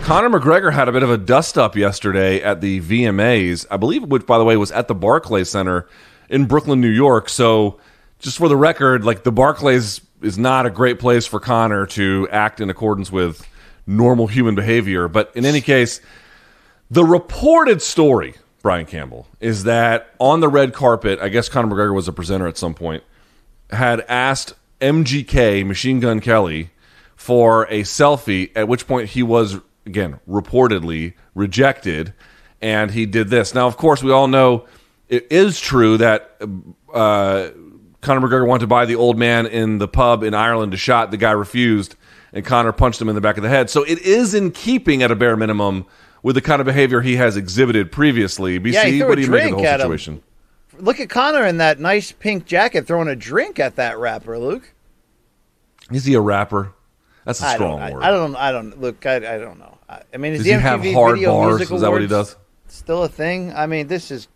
Conor McGregor had a bit of a dust-up yesterday at the VMAs, I believe, which, by the way, was at the Barclays Center in Brooklyn, New York. So, just for the record, like, the Barclays is not a great place for Conor to act in accordance with normal human behavior. But in any case, the reported story, Brian Campbell, is that on the red carpet, I guess Conor McGregor was a presenter at some point, had asked MGK, Machine Gun Kelly, for a selfie, at which point he was, again, reportedly rejected, and he did this. Now, of course, we all know it is true that Conor McGregor wanted to buy the old man in the pub in Ireland a shot. The guy refused, and Conor punched him in the back of the head. So it is in keeping, at a bare minimum, with the kind of behavior he has exhibited previously. BC, what do you make of the whole situation? Look at Conor in that nice pink jacket throwing a drink at that rapper, Luke. Is he a rapper? That's a strong word. I don't know. I mean, is does the he MTV have hard Video bars? Music Is that what he Awards does? Still a thing? I mean, this is...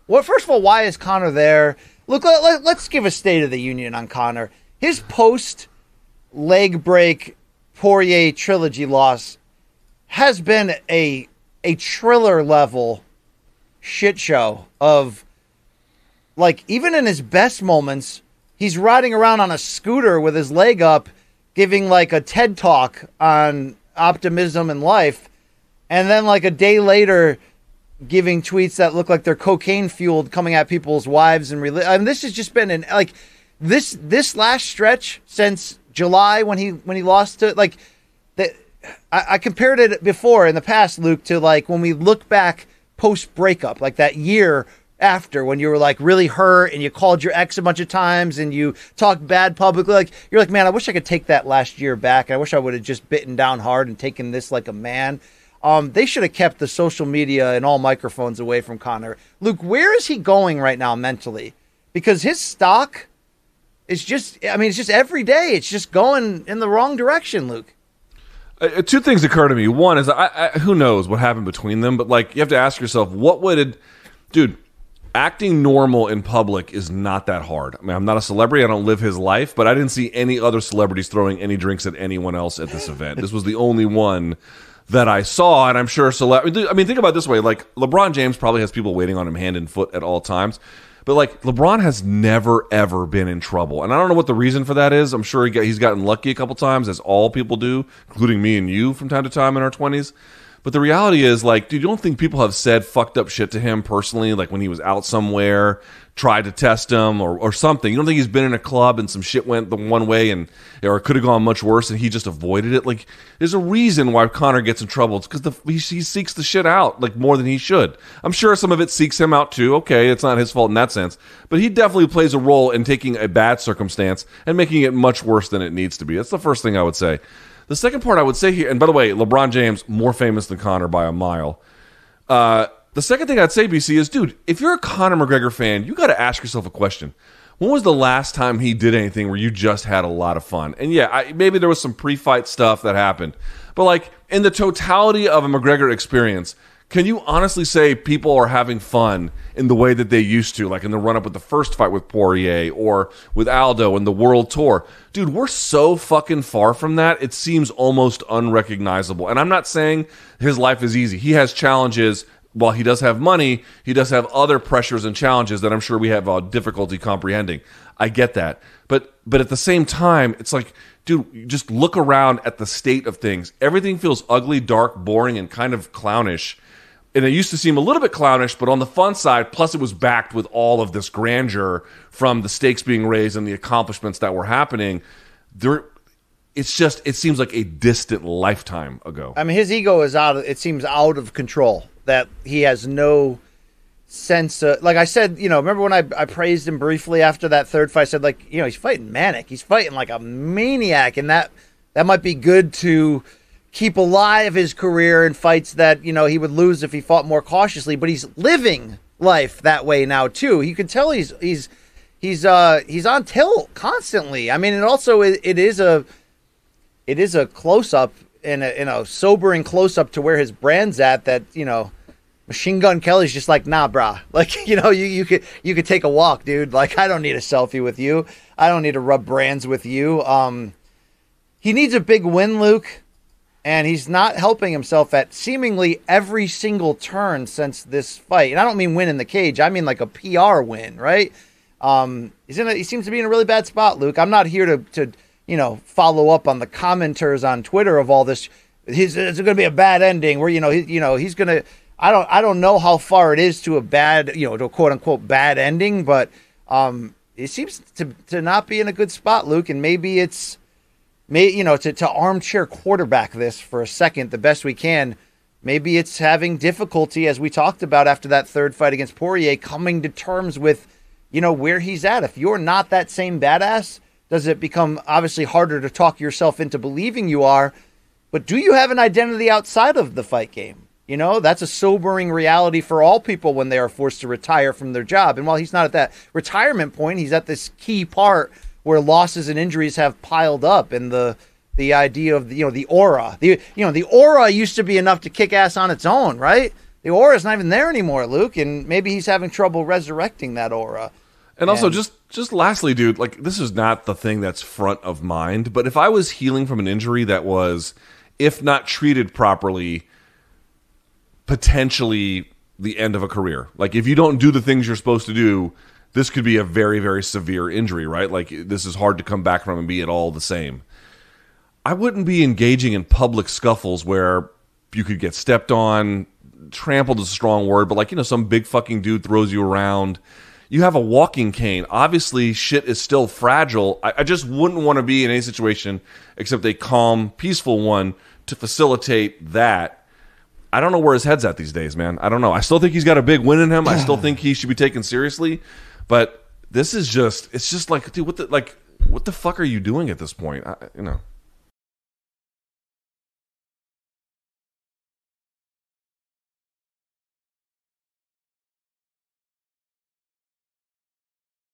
Well, first of all, why is Conor there? Look, let's give a State of the Union on Conor. His post-leg break Poirier trilogy loss has been a Triller-level shit show of... Like, even in his best moments, he's riding around on a scooter with his leg up, giving, like, a TED Talk on optimism in life, and then, like, a day later, giving tweets that look like they're cocaine-fueled, coming at people's wives. I mean, this has just been, this last stretch since July when he lost to, like, I compared it before in the past, Luke, to, like, when we look back post-breakup, like that year after, when you were like really hurt and you called your ex a bunch of times and you talked bad publicly, like you're like, man, I wish I could take that last year back. I wish I would have just bitten down hard and taken this like a man. They should have kept the social media and all microphones away from Conor. Luke, where is he going right now mentally? Because his stock is just, I mean, it's just every day, it's just going in the wrong direction, Luke. Two things occur to me. One is, who knows what happened between them, but like, you have to ask yourself, dude, acting normal in public is not that hard. I mean, I'm not a celebrity. I don't live his life, but I didn't see any other celebrities throwing any drinks at anyone else at this event. This was the only one that I saw, and I'm sure I mean, think about it this way. Like, LeBron James probably has people waiting on him hand and foot at all times, but like, LeBron has never, ever been in trouble. And I don't know what the reason for that is. I'm sure he's gotten lucky a couple times, as all people do, including me and you from time to time in our 20s. But the reality is, like, dude, you don't think people have said fucked up shit to him personally, like when he was out somewhere, tried to test him or something? You don't think he's been in a club and some shit went the one way or it could have gone much worse and he just avoided it? Like, there's a reason why Conor gets in trouble. It's because he seeks the shit out, like, more than he should. I'm sure some of it seeks him out too. Okay, it's not his fault in that sense. But he definitely plays a role in taking a bad circumstance and making it much worse than it needs to be. That's the first thing I would say. The second part I would say here, and by the way, LeBron James, more famous than Conor by a mile. The second thing I'd say, BC, is, dude, if you're a Conor McGregor fan, you got to ask yourself a question. When was the last time he did anything where you just had a lot of fun? And yeah, maybe there was some pre-fight stuff that happened. But like, in the totality of a McGregor experience, can you honestly say people are having fun in the way that they used to, like in the run-up with the first fight with Poirier or with Aldo and the World Tour? Dude, we're so fucking far from that, it seems almost unrecognizable. And I'm not saying his life is easy. He has challenges. While he does have money, he does have other pressures and challenges that I'm sure we have difficulty comprehending. I get that. But at the same time, it's like, dude, just look around at the state of things. Everything feels ugly, dark, boring, and kind of clownish. And it used to seem a little bit clownish, but on the fun side, plus it was backed with all of this grandeur from the stakes being raised and the accomplishments that were happening. It seems like a distant lifetime ago. I mean, his ego is out of control, that he has no sense of, like I said, remember when I praised him briefly after that third fight? I said, like, he's fighting manic. He's fighting like a maniac, and that might be good to keep alive his career in fights that, he would lose if he fought more cautiously, but he's living life that way now too. You can tell he's on tilt constantly. I mean, and also it is a close up in a sobering close up to where his brand's at, that, Machine Gun Kelly's just like, nah, brah. Like, you could take a walk, dude. Like, I don't need a selfie with you. I don't need to rub brands with you. He needs a big win, Luke. And he's not helping himself at seemingly every single turn since this fight. And I don't mean win in the cage. I mean like a PR win, right? He seems to be in a really bad spot, Luke. I'm not here to follow up on the commenters on Twitter of all this. It's going to be a bad ending where, he's going to, I don't know how far it is to a bad, to a quote unquote bad ending, but it seems to not be in a good spot, Luke. And maybe it's, to armchair quarterback this for a second, the best we can. Maybe it's having difficulty, as we talked about after that third fight against Poirier, coming to terms with, where he's at. If you're not that same badass, does it become obviously harder to talk yourself into believing you are? But do you have an identity outside of the fight game? That's a sobering reality for all people when they are forced to retire from their job. And while he's not at that retirement point, he's at this key part where losses and injuries have piled up, and the idea of the aura. The aura used to be enough to kick ass on its own, right? The aura is not even there anymore, Luke, and maybe he's having trouble resurrecting that aura. And also, just lastly, dude, like, this is not the thing that's front of mind, but if I was healing from an injury that was, if not treated properly, potentially the end of a career. Like, if you don't do the things you're supposed to do, this could be a very, very severe injury, right? Like, this is hard to come back from and be at all the same. I wouldn't be engaging in public scuffles where you could get stepped on. Trampled is a strong word, but some big fucking dude throws you around. You have a walking cane. Obviously, shit is still fragile. I just wouldn't want to be in any situation except a calm, peaceful one to facilitate that. I don't know where his head's at these days, man. I don't know. I still think he's got a big win in him. I still think he should be taken seriously. But this is it's just like, dude, what the fuck are you doing at this point?